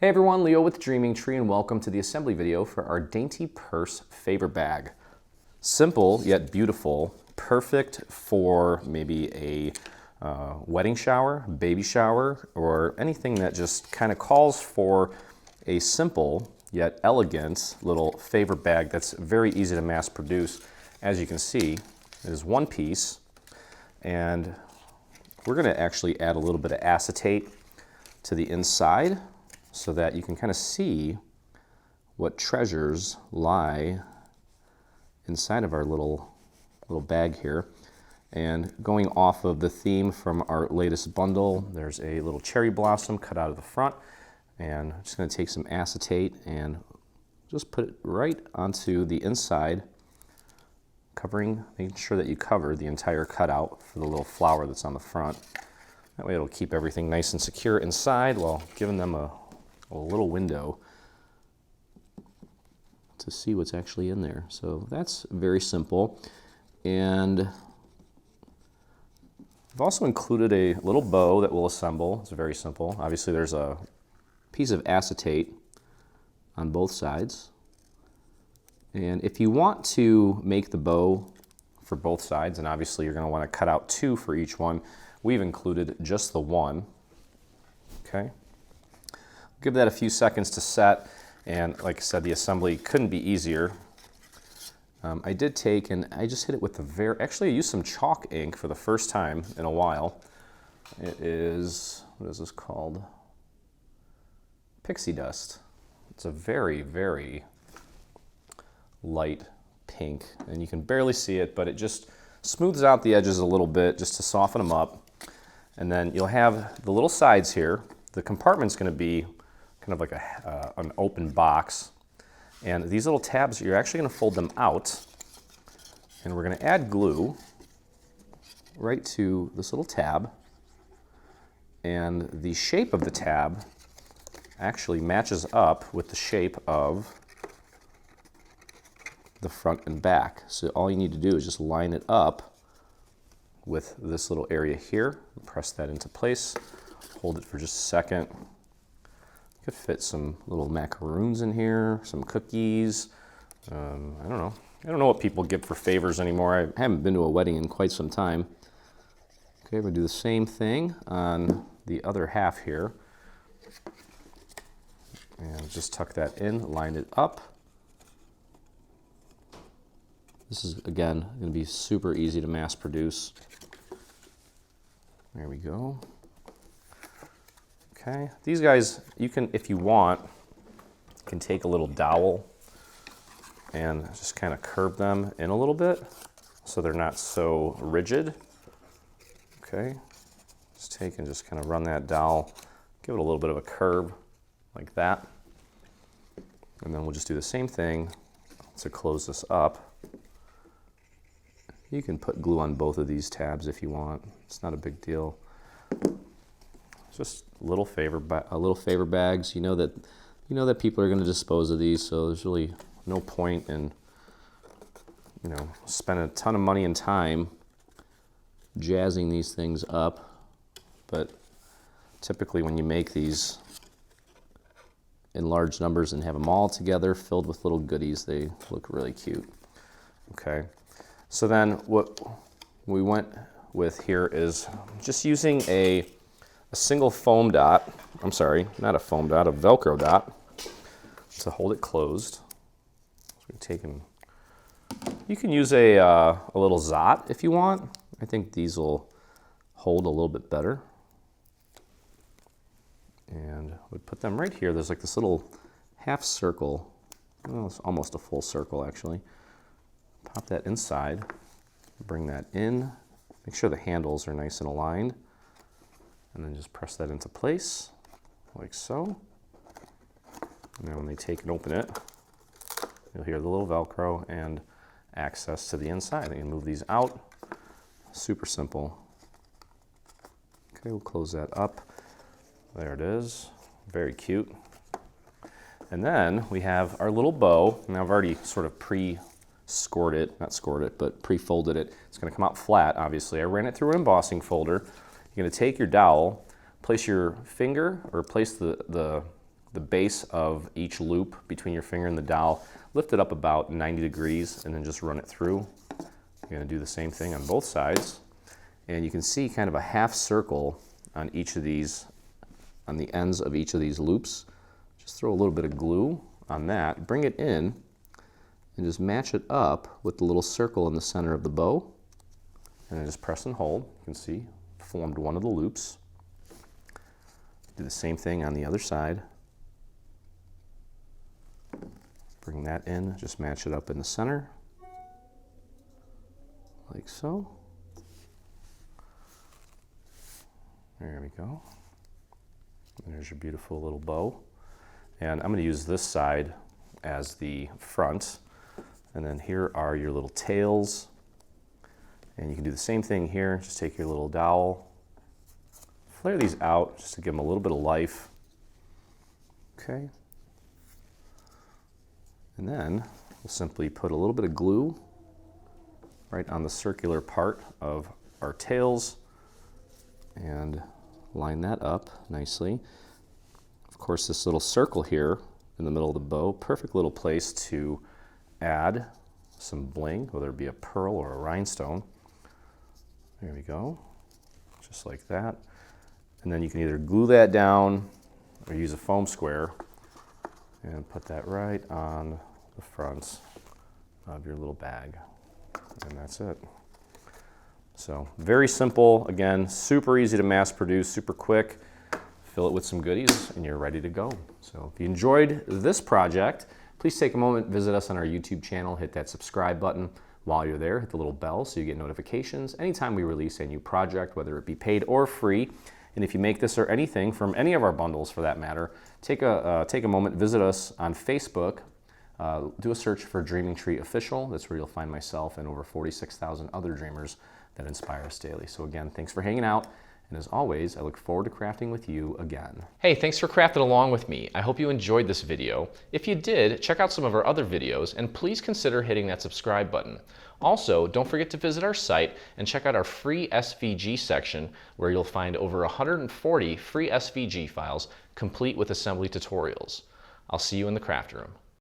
Hey everyone, Leo with Dreaming Tree and welcome to the assembly video for our Dainty Purse Favor Bag. Simple yet beautiful, perfect for maybe a wedding shower, baby shower, or anything that just kind of calls for a simple yet elegant little favor bag that's very easy to mass produce. As you can see, it is one piece, and we're going to actually add a little bit of acetate to the inside so that you can kind of see what treasures lie inside of our little bag here. And going off of the theme from our latest bundle, there's a little cherry blossom cut out of the front, and I'm just going to take some acetate and just put it right onto the inside, making sure that you cover the entire cutout for the little flower that's on the front. That way it'll keep everything nice and secure inside while giving them a little window to see what's actually in there. So that's very simple. And I've also included a little bow that we'll assemble. It's very simple. Obviously there's a piece of acetate on both sides. And if you want to make the bow for both sides, and obviously you're going to want to cut out two for each one, we've included just the one. Okay. Give that a few seconds to set, and like I said, the assembly couldn't be easier. I did take and I just hit it with the actually I used some chalk ink for the first time in a while. It is, what is this called? Pixie dust. It's a very, very light pink, and you can barely see it, but it just smooths out the edges a little bit just to soften them up. And then you'll have the little sides here. The compartment's going to be kind of like an open box. And these little tabs, you're actually going to fold them out. And we're going to add glue right to this little tab. And the shape of the tab actually matches up with the shape of the front and back. So all you need to do is just line it up with this little area here. Press that into place. Hold it for just a second. Could fit some little macaroons in here, some cookies. I don't know. I don't know what people give for favors anymore. I haven't been to a wedding in quite some time. Okay, we're gonna do the same thing on the other half here. And just tuck that in, line it up. This is, again, gonna be super easy to mass produce. There we go. Okay, these guys, you can, if you want, you can take a little dowel and just kind of curve them in a little bit so they're not so rigid. Okay, just take and just kind of run that dowel, give it a little bit of a curve like that. And then we'll just do the same thing to close this up. You can put glue on both of these tabs if you want. It's not a big deal. Just little favor bags. You know that people are going to dispose of these, so there's really no point in spending a ton of money and time jazzing these things up. But typically when you make these in large numbers and have them all together filled with little goodies, they look really cute. Okay, so then what we went with here is just using a single foam dot, I'm sorry, not a foam dot, a Velcro dot to hold it closed. So we take and you can use a little Zot if you want. I think these will hold a little bit better. And we put them right here. There's like this little half circle. Well, it's almost a full circle actually. Pop that inside, bring that in, make sure the handles are nice and aligned. And then just press that into place, like so. And then when they take and open it, you'll hear the little Velcro and access to the inside. You can move these out. Super simple. Okay, we'll close that up. There it is. Very cute. And then we have our little bow. Now I've already sort of pre-folded it. It's going to come out flat, obviously. I ran it through an embossing folder. You're going to take your dowel, place your finger, or place the the base of each loop between your finger and the dowel, lift it up about 90 degrees and then just run it through. You're going to do the same thing on both sides. And you can see kind of a half circle on each of these, on the ends of each of these loops. Just throw a little bit of glue on that, bring it in, and just match it up with the little circle in the center of the bow. And then just press and hold. You can see, formed one of the loops. Do the same thing on the other side. Bring that in, just match it up in the center, like so. There we go. And there's your beautiful little bow. And I'm going to use this side as the front. And then here are your little tails. And you can do the same thing here. Just take your little dowel, flare these out just to give them a little bit of life. Okay. And then we'll simply put a little bit of glue right on the circular part of our tails and line that up nicely. Of course, this little circle here in the middle of the bow, perfect little place to add some bling, whether it be a pearl or a rhinestone. There we go, just like that. And then you can either glue that down or use a foam square and put that right on the front of your little bag. And that's it. So very simple, again, super easy to mass produce, super quick. Fill it with some goodies and you're ready to go. So if you enjoyed this project, please take a moment, visit us on our YouTube channel, hit that subscribe button. While you're there, hit the little bell so you get notifications anytime we release a new project, whether it be paid or free. And if you make this or anything from any of our bundles for that matter, take a moment, visit us on Facebook, do a search for Dreaming Tree Official. That's where you'll find myself and over 46,000 other dreamers that inspire us daily. So again, thanks for hanging out. And as always, I look forward to crafting with you again. Hey, thanks for crafting along with me. I hope you enjoyed this video. If you did, check out some of our other videos and please consider hitting that subscribe button. Also, don't forget to visit our site and check out our free SVG section where you'll find over 140 free SVG files complete with assembly tutorials. I'll see you in the craft room.